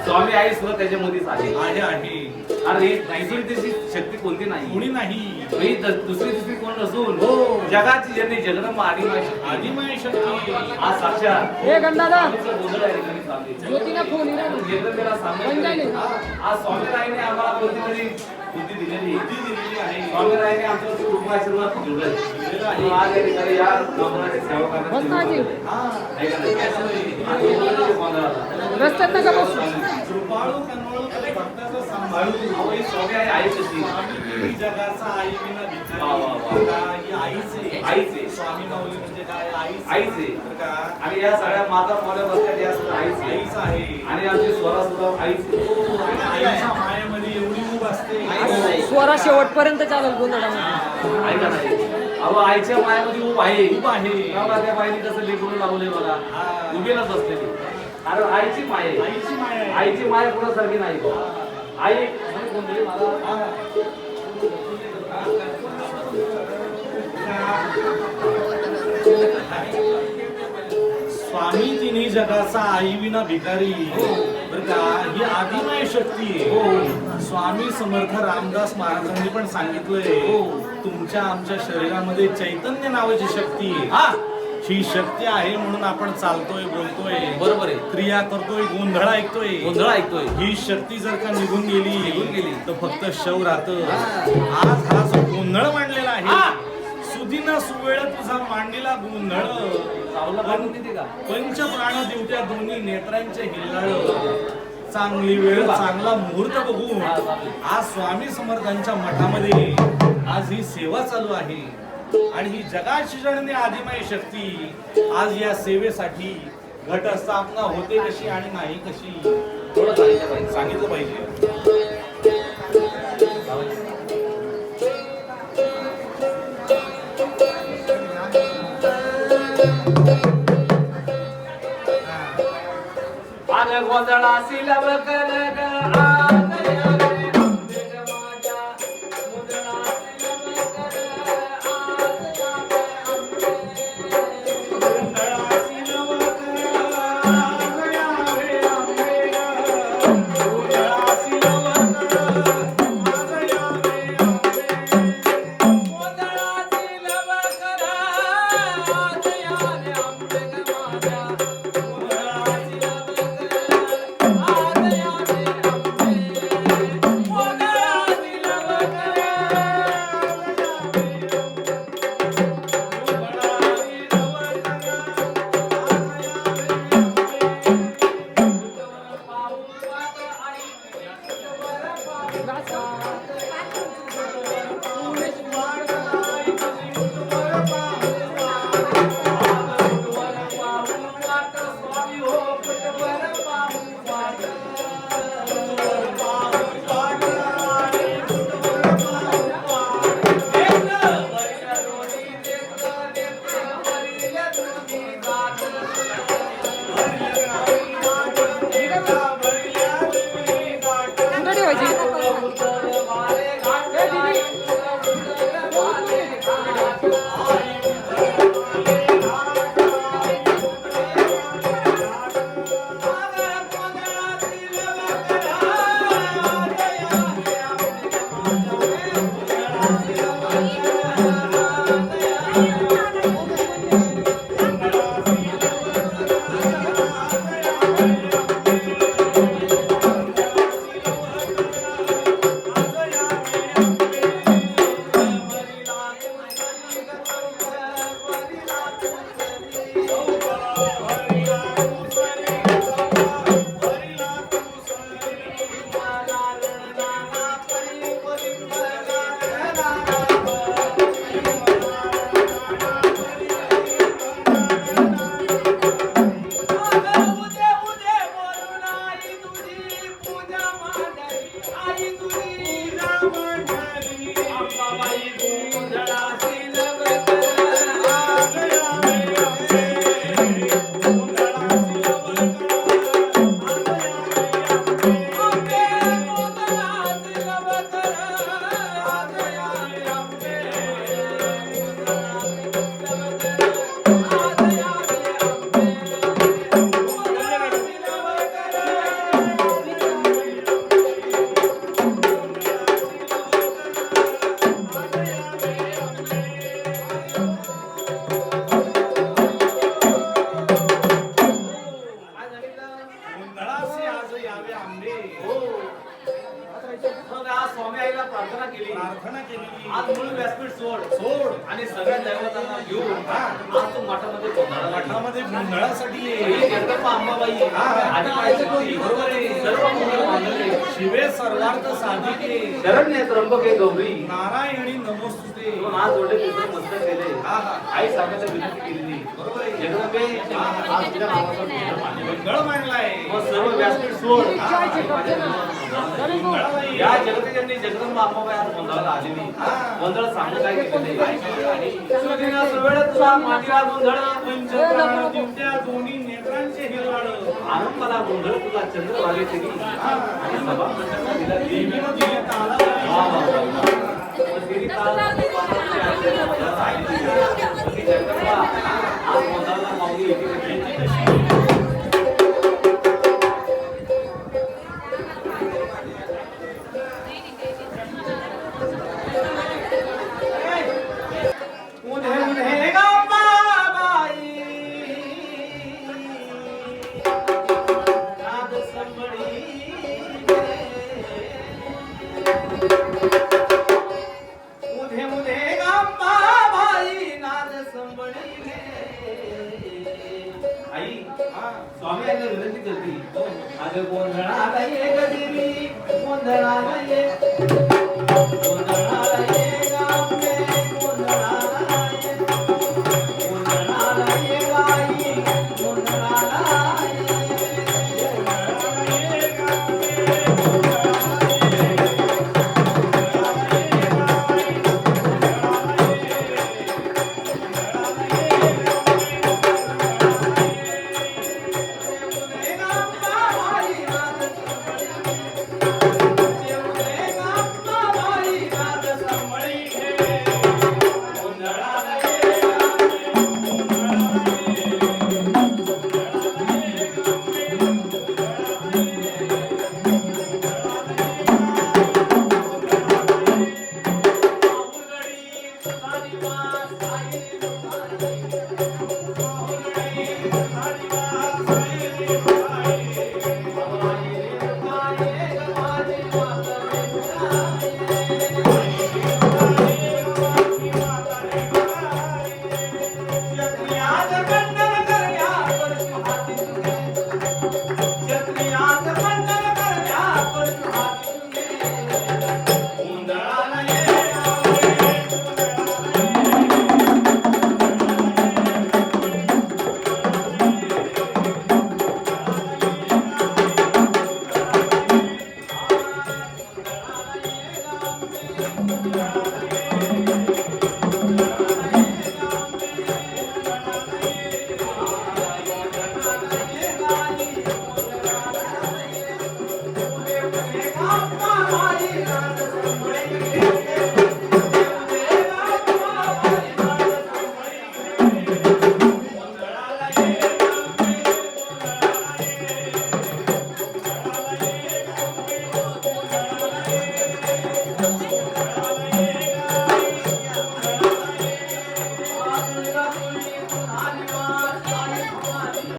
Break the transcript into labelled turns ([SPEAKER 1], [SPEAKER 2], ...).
[SPEAKER 1] स्वामी आई सुद्धा त्याच्यामध्येच आहे.
[SPEAKER 2] आहे.
[SPEAKER 1] अरे दुसरी तिसरी शक्ती कोणती नाही.
[SPEAKER 2] कोणी नाही.
[SPEAKER 1] ही दुसरी तिसरी कोण नसून
[SPEAKER 2] हो
[SPEAKER 1] जगाची जननी जगदंबा
[SPEAKER 2] आदिमाय शक्ती.
[SPEAKER 1] आज साक्षात
[SPEAKER 3] हे गंडादा
[SPEAKER 1] गोंधळ आहे ठिकाणी चालली.
[SPEAKER 3] ज्योतीला फोन
[SPEAKER 1] आज स्वामीरायने आम्हाला कोणती तरी बुद्धी दिलेली
[SPEAKER 2] आहे.
[SPEAKER 1] स्वामीरायने आमच्या कृपा आशीर्वाद दिलेला आहे. आज या ठिकाणी या भगवानाची सेवा करण्याची आहे का नाही? आज गोंधळाला
[SPEAKER 3] रस्त्यात नका बसू.
[SPEAKER 2] कृपाळू कन्वळू कधी भक्ताचा सांभाळू.
[SPEAKER 1] अहो, ही स्वामी आई कशी
[SPEAKER 2] स्वामी जगाचा आई विना
[SPEAKER 1] वा, वा, वा.
[SPEAKER 2] भिकारी. ही आईचे.
[SPEAKER 1] आईचे.
[SPEAKER 2] स्वामी माऊली म्हणजे काय?
[SPEAKER 1] आईचे.
[SPEAKER 2] तर का
[SPEAKER 1] आणि या सगळ्या माता मौल्या बसतात या सुद्धा आईच
[SPEAKER 2] आईच आहे.
[SPEAKER 1] आणि आमची स्वरा सुद्धा आईच
[SPEAKER 2] आणि आईच्या मायेमध्ये एवढी ऊब असते.
[SPEAKER 3] स्वरा शेवटपर्यंत चालेल गोंधळामध्ये.
[SPEAKER 1] ऐका नाही. अहो आईच्या मायामध्ये उभ आहे.
[SPEAKER 2] ऊब आहे.
[SPEAKER 1] बाबा त्या बाईने कसं लेकरून लावलंय मला उभेलाच बसलेली. कारण आईची माय आहे.
[SPEAKER 2] आईची माय आहे.
[SPEAKER 1] आईची माय कोणासारखी नाही. आई म्हणजे कोणतरी मला
[SPEAKER 2] स्वामी तिन्ही जगाचा आई विना भिकारी. बरं का ही आदिमाय शक्ती आहे.
[SPEAKER 1] हो.
[SPEAKER 2] स्वामी समर्थ रामदास महाराजांनी पण सांगितलंय
[SPEAKER 1] हो.
[SPEAKER 2] तुमच्या आमच्या शरीरामध्ये चैतन्य नावाची शक्ती आहे.
[SPEAKER 1] हा
[SPEAKER 2] ही शक्ती आहे म्हणून आपण चालतोय बोलतोय
[SPEAKER 1] बरोबर आहे.
[SPEAKER 2] क्रिया करतोय गोंधळ ऐकतोय.
[SPEAKER 1] गोंधळ ऐकतोय.
[SPEAKER 2] ही शक्ती जर का निघून गेली
[SPEAKER 1] तर
[SPEAKER 2] फक्त शव राहतं. आज हा जो गोंधळ मांडलेला
[SPEAKER 1] हा.
[SPEAKER 2] आहे सुदिना सुवेळ तुझा मांडलेला गोंधळ
[SPEAKER 1] सावला काढून देते का?
[SPEAKER 2] पंच प्राण दिवट्या दोन्ही नेत्रांचे हिल्लाळ चांगली वेळ चांगला मुहूर्त बघून आज स्वामी समर्थांच्या मठामध्ये आज ही सेवा चालू आहे. आणि ही जगाची जननी आदिमाय शक्ती आज या सेवेसाठी घटस्थापना होते कशी आणि नाही कशी
[SPEAKER 1] थोडं सांगितलं पाहिजे.
[SPEAKER 2] सांगितलं पाहिजे.
[SPEAKER 1] आग गोंधळासी लवकर
[SPEAKER 2] यावे आंबे.
[SPEAKER 1] हो. मग आज स्वामी आईला प्रार्थना केली.
[SPEAKER 2] प्रार्थना केली.
[SPEAKER 1] आज मूळ व्यासपीठ सोड
[SPEAKER 2] सोड
[SPEAKER 1] आणि सगळ्या दैवतांना घेऊन आज तू मठामध्ये पोहोचला.
[SPEAKER 2] मठामध्ये गोंधळासाठी ये.
[SPEAKER 1] ही जगदंबा अंबाबाई आणि माहिती होती. बरोबर आहे. सर्व मंगळ मांगल्ये
[SPEAKER 2] शिवे सर्वार्थ साधिके
[SPEAKER 1] शरण्य त्र्यंबके गौरी
[SPEAKER 2] नारायणी नमोस्तुते.
[SPEAKER 1] आज जोडले तिथं मस्तक केले. आई सांगायला विनंती केली. बरोबर आहे. जगदंबे आज तुझ्या नावाचा
[SPEAKER 2] गोंधळ मांडलाय.
[SPEAKER 1] मग सर्व व्यासपीठ सोड.
[SPEAKER 2] गोंधळाबाई.
[SPEAKER 1] या जगतिकांनी जगदंबा अंबाबाई आज गोंधळाला आलेली. गोंधळ सांगू काय केले. सुदिना सुवेळ तुला मातीला गोंधळ
[SPEAKER 2] पंचप्राण दिवट्या दोन्ही नेत्रांचे हिरवाळ.
[SPEAKER 1] आरंभाला गोंधळ तुला चंद्रभागे केली आणि सभा मंडपाला दिला
[SPEAKER 2] देवीनं
[SPEAKER 1] देवी.
[SPEAKER 2] दिले तालावर.
[SPEAKER 1] वा वा वा वा. मग देवी तालावर बाबाची आरती गोंधळाला आलेली. ती जगदंबा आज गोंधळाला माऊली येते कशी. उन्हे उन्हे गंगाबाई नाद संबळी उन्हे उन्हे गंगाबाई नाद संबळी आई स्वामी आईला विनंती करते. अगं गोंधळाला ये ग देवी गोंधळाला ये गोंधळाला ये गावे गोंधळाला ये गोंधळाला ये गाई गोंधळाला ये